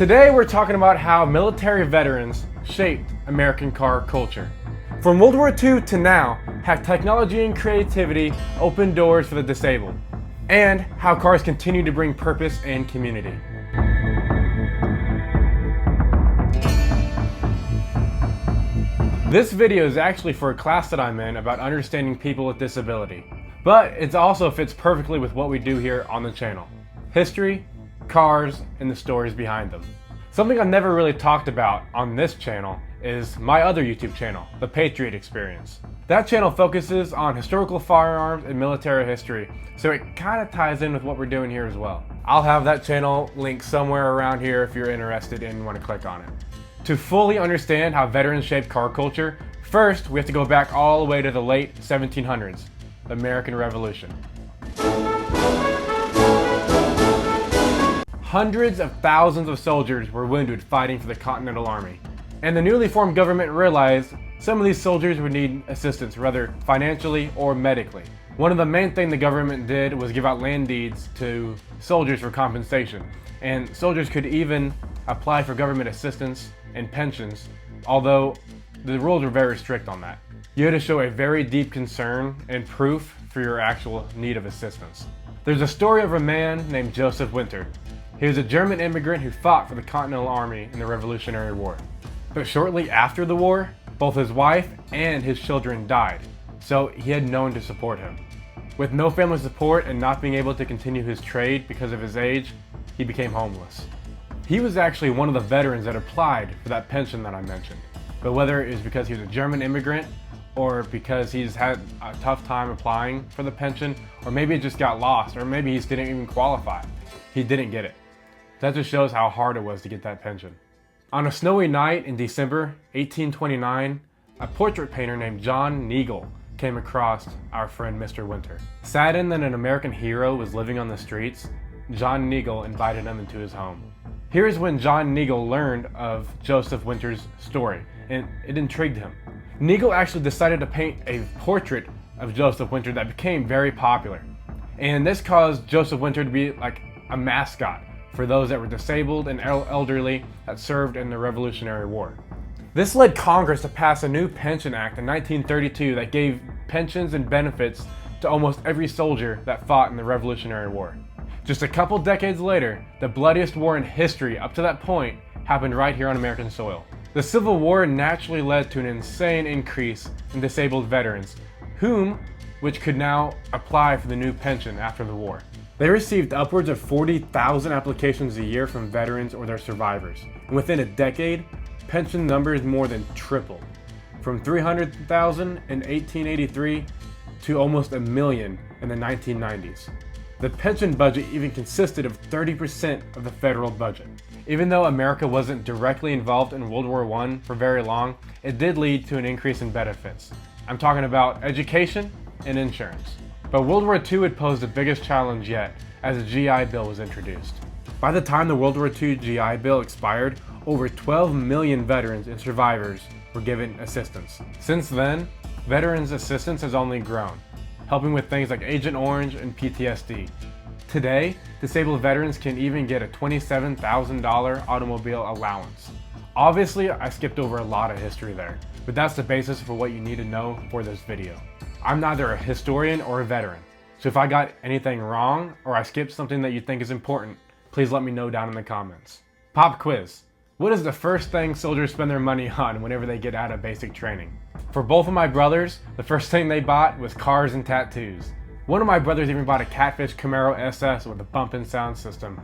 Today we're talking about how military veterans shaped American car culture. From World War II to now, how technology and creativity opened doors for the disabled, and how cars continue to bring purpose and community. This video is actually for a class that I'm in about understanding people with disability, but it also fits perfectly with what we do here on the channel: history, cars, and the stories behind them. Something I've never really talked about on this channel is my other YouTube channel, The Patriot Experience. That channel focuses on historical firearms and military history, so it kind of ties in with what we're doing here as well. I'll have that channel linked somewhere around here if you're interested and want to click on it. To fully understand how veterans shaped car culture, first we have to go back all the way to the late 1700s, the American Revolution. Hundreds of thousands of soldiers were wounded fighting for the Continental Army, and the newly formed government realized some of these soldiers would need assistance, whether financially or medically. One of the main things the government did was give out land deeds to soldiers for compensation, and soldiers could even apply for government assistance and pensions, although the rules were very strict on that. You had to show a very deep concern and proof for your actual need of assistance. There's a story of a man named Joseph Winter. He was a German immigrant who fought for the Continental Army in the Revolutionary War. But shortly after the war, both his wife and his children died, so he had no one to support him. With no family support and not being able to continue his trade because of his age, he became homeless. He was actually one of the veterans that applied for that pension that I mentioned. But whether it was because he was a German immigrant, or because he's had a tough time applying for the pension, or maybe it just got lost, or maybe he just didn't even qualify, he didn't get it. That just shows how hard it was to get that pension. On a snowy night in December 1829, a portrait painter named John Neagle came across our friend Mr. Winter. Saddened that an American hero was living on the streets, John Neagle invited him into his home. Here's when John Neagle learned of Joseph Winter's story, and it intrigued him. Neagle actually decided to paint a portrait of Joseph Winter that became very popular. And this caused Joseph Winter to be like a mascot for those that were disabled and elderly that served in the Revolutionary War. This led Congress to pass a new pension act in 1932 that gave pensions and benefits to almost every soldier that fought in the Revolutionary War. Just a couple decades later, the bloodiest war in history up to that point happened right here on American soil. The Civil War naturally led to an insane increase in disabled veterans, which could now apply for the new pension after the war. They received upwards of 40,000 applications a year from veterans or their survivors, and within a decade, pension numbers more than tripled, from 300,000 in 1883 to almost 1 million in the 1990s. The pension budget even consisted of 30% of the federal budget. Even though America wasn't directly involved in World War I for very long, it did lead to an increase in benefits. I'm talking about education and insurance. But World War II had posed the biggest challenge yet, as a GI Bill was introduced. By the time the World War II GI Bill expired, over 12 million veterans and survivors were given assistance. Since then, veterans' assistance has only grown, helping with things like Agent Orange and PTSD. Today, disabled veterans can even get a $27,000 automobile allowance. Obviously, I skipped over a lot of history there, but that's the basis for what you need to know for this video. I'm neither a historian or a veteran, so if I got anything wrong or I skipped something that you think is important, please let me know down in the comments. Pop quiz. What is the first thing soldiers spend their money on whenever they get out of basic training? For both of my brothers, the first thing they bought was cars and tattoos. One of my brothers even bought a Catfish Camaro SS with a bump-in sound system.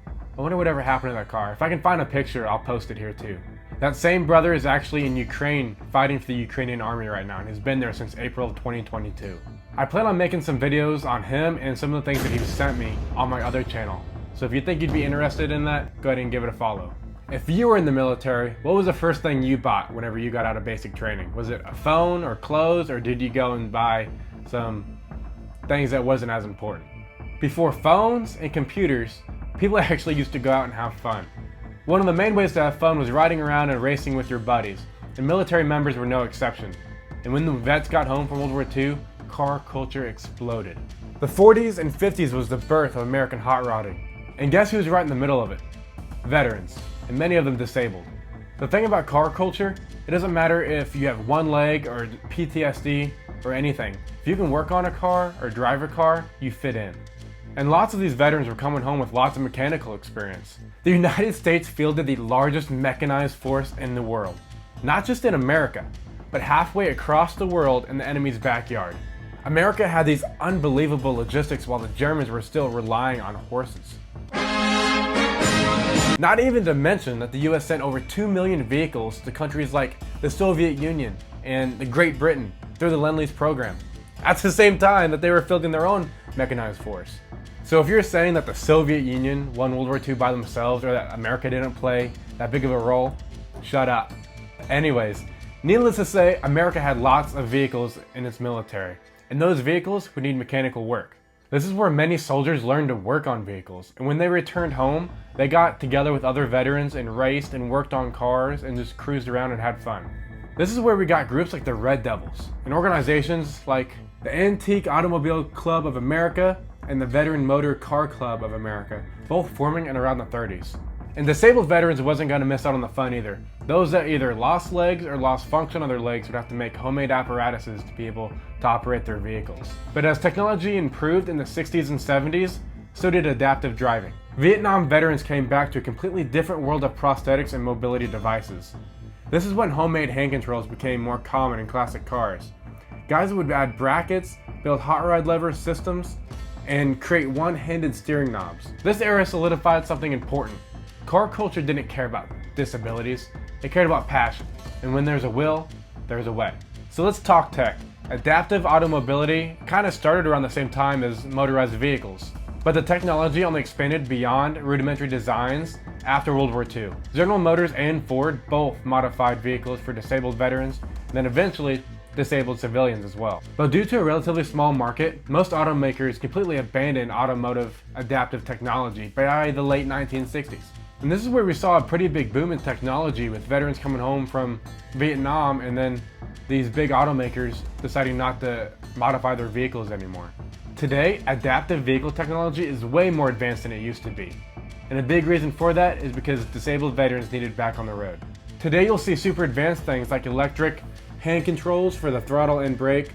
I wonder whatever happened to that car. If I can find a picture, I'll post it here too. That same brother is actually in Ukraine fighting for the Ukrainian army right now and has been there since April of 2022. I plan on making some videos on him and some of the things that he sent me on my other channel. So if you think you'd be interested in that, go ahead and give it a follow. If you were in the military, what was the first thing you bought whenever you got out of basic training? Was it a phone or clothes, or did you go and buy some things that wasn't as important? Before phones and computers, people actually used to go out and have fun. One of the main ways to have fun was riding around and racing with your buddies, and military members were no exception. And when the vets got home from World War II, car culture exploded. The 40s and 50s was the birth of American hot rodding. And guess who's right in the middle of it? Veterans. and many of them disabled. The thing about car culture, it doesn't matter if you have one leg or PTSD or anything. If you can work on a car or drive a car, you fit in. And lots of these veterans were coming home with lots of mechanical experience. The United States fielded the largest mechanized force in the world. Not just in America, but halfway across the world in the enemy's backyard. America had these unbelievable logistics while the Germans were still relying on horses. Not even to mention that the US sent over 2 million vehicles to countries like the Soviet Union and the Great Britain through the Lend-Lease program, at the same time that they were fielding their own mechanized force. So if you're saying that the Soviet Union won World War II by themselves or that America didn't play that big of a role, shut up. Anyways, needless to say, America had lots of vehicles in its military, and those vehicles would need mechanical work. This is where many soldiers learned to work on vehicles, and when they returned home, they got together with other veterans and raced and worked on cars and just cruised around and had fun. This is where we got groups like the Red Devils, and organizations like the Antique Automobile Club of America and the Veteran Motor Car Club of America, both forming in around the 30s. And disabled veterans wasn't going to miss out on the fun either. Those that either lost legs or lost function on their legs would have to make homemade apparatuses to be able to operate their vehicles. But as technology improved in the 60s and 70s, so did adaptive driving. Vietnam veterans came back to a completely different world of prosthetics and mobility devices. This is when homemade hand controls became more common in classic cars. Guys would add brackets, build hot rod lever systems, and create one-handed steering knobs. This era solidified something important. Car culture didn't care about disabilities, it cared about passion. And when there's a will, there's a way. So let's talk tech. Adaptive automobility kind of started around the same time as motorized vehicles, but the technology only expanded beyond rudimentary designs after World War II. General Motors and Ford both modified vehicles for disabled veterans, and then eventually disabled civilians as well. But due to a relatively small market, most automakers completely abandoned automotive adaptive technology by the late 1960s. And this is where we saw a pretty big boom in technology with veterans coming home from Vietnam and then these big automakers deciding not to modify their vehicles anymore. Today, adaptive vehicle technology is way more advanced than it used to be. And a big reason for that is because disabled veterans needed back on the road. Today you'll see super advanced things like electric hand controls for the throttle and brake,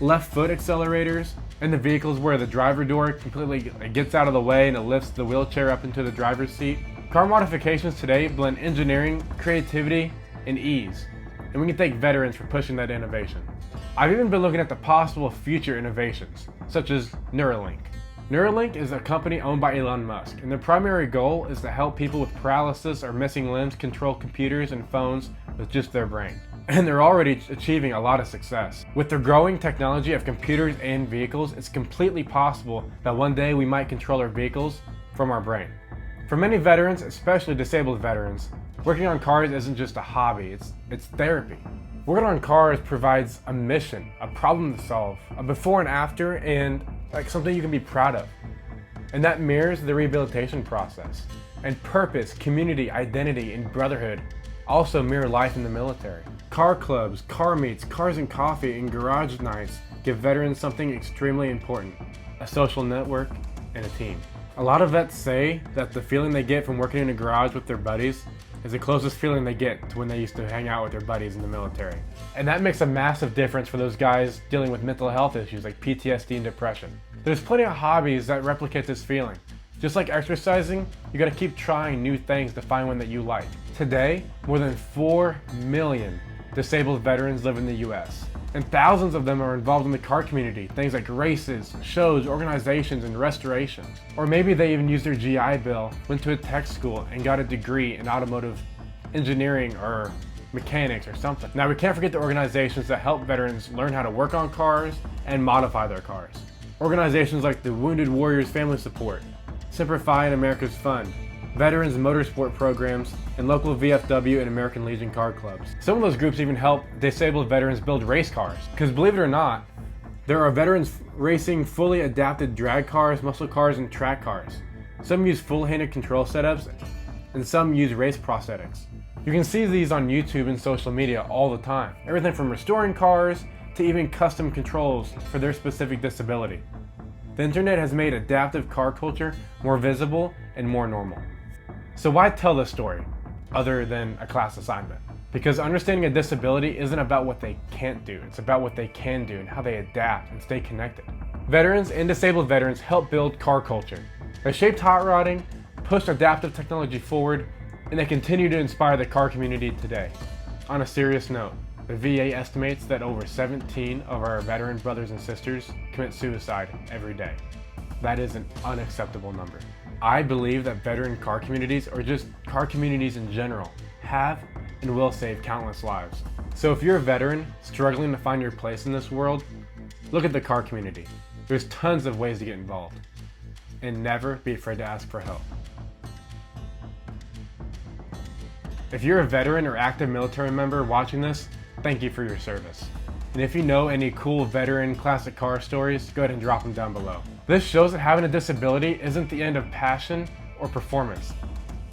left foot accelerators, and the vehicles where the driver door completely gets out of the way and it lifts the wheelchair up into the driver's seat. Car modifications today blend engineering, creativity, and ease, and we can thank veterans for pushing that innovation. I've even been looking at the possible future innovations, such as Neuralink. Neuralink is a company owned by Elon Musk, and their primary goal is to help people with paralysis or missing limbs control computers and phones with just their brain. And they're already achieving a lot of success. With the growing technology of computers and vehicles, it's completely possible that one day we might control our vehicles from our brain. For many veterans, especially disabled veterans, working on cars isn't just a hobby, it's therapy. Working on cars provides a mission, a problem to solve, a before and after, and like something you can be proud of. And that mirrors the rehabilitation process. And purpose, community, identity, and brotherhood also mirror life in the military. Car clubs, car meets, cars and coffee, and garage nights give veterans something extremely important: a social network and a team. A lot of vets say that the feeling they get from working in a garage with their buddies is the closest feeling they get to when they used to hang out with their buddies in the military. And that makes a massive difference for those guys dealing with mental health issues like PTSD and depression. There's plenty of hobbies that replicate this feeling. Just like exercising, you gotta keep trying new things to find one that you like. Today, more than 4 million disabled veterans live in the US, and thousands of them are involved in the car community, things like races, shows, organizations, and restorations. Or maybe they even used their GI Bill, went to a tech school, and got a degree in automotive engineering or mechanics or something. Now, we can't forget the organizations that help veterans learn how to work on cars and modify their cars. Organizations like the Wounded Warriors Family Support, Simplify and America's Fund, Veterans Motorsport Programs, and local VFW and American Legion car clubs. Some of those groups even help disabled veterans build race cars. Because believe it or not, there are veterans racing fully adapted drag cars, muscle cars, and track cars. Some use full-handed control setups, and some use race prosthetics. You can see these on YouTube and social media all the time. Everything from restoring cars to even custom controls for their specific disability. The internet has made adaptive car culture more visible and more normal. So why tell this story? other than a class assignment. Because understanding a disability isn't about what they can't do, it's about what they can do and how they adapt and stay connected. Veterans and disabled veterans help build car culture. They shaped hot rodding, pushed adaptive technology forward, and they continue to inspire the car community today. On a serious note, the VA estimates that over 17 of our veteran brothers and sisters commit suicide every day. That is an unacceptable number. I believe that veteran car communities, or just car communities in general, have and will save countless lives. So if you're a veteran struggling to find your place in this world, look at the car community. There's tons of ways to get involved. And never be afraid to ask for help. If you're a veteran or active military member watching this, thank you for your service. And if you know any cool veteran classic car stories, go ahead and drop them down below. This shows that having a disability isn't the end of passion or performance.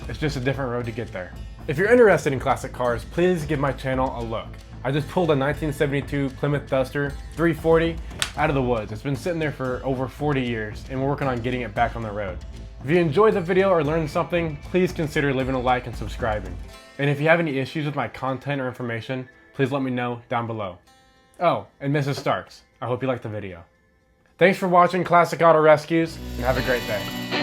It's just a different road to get there. If you're interested in classic cars, please give my channel a look. I just pulled a 1972 Plymouth Duster 340 out of the woods. It's been sitting there for over 40 years and we're working on getting it back on the road. If you enjoyed the video or learned something, please consider leaving a like and subscribing. And if you have any issues with my content or information, please let me know down below. Oh, and Mrs. Starks, I hope you liked the video. Thanks for watching Classic Auto Rescues, and have a great day.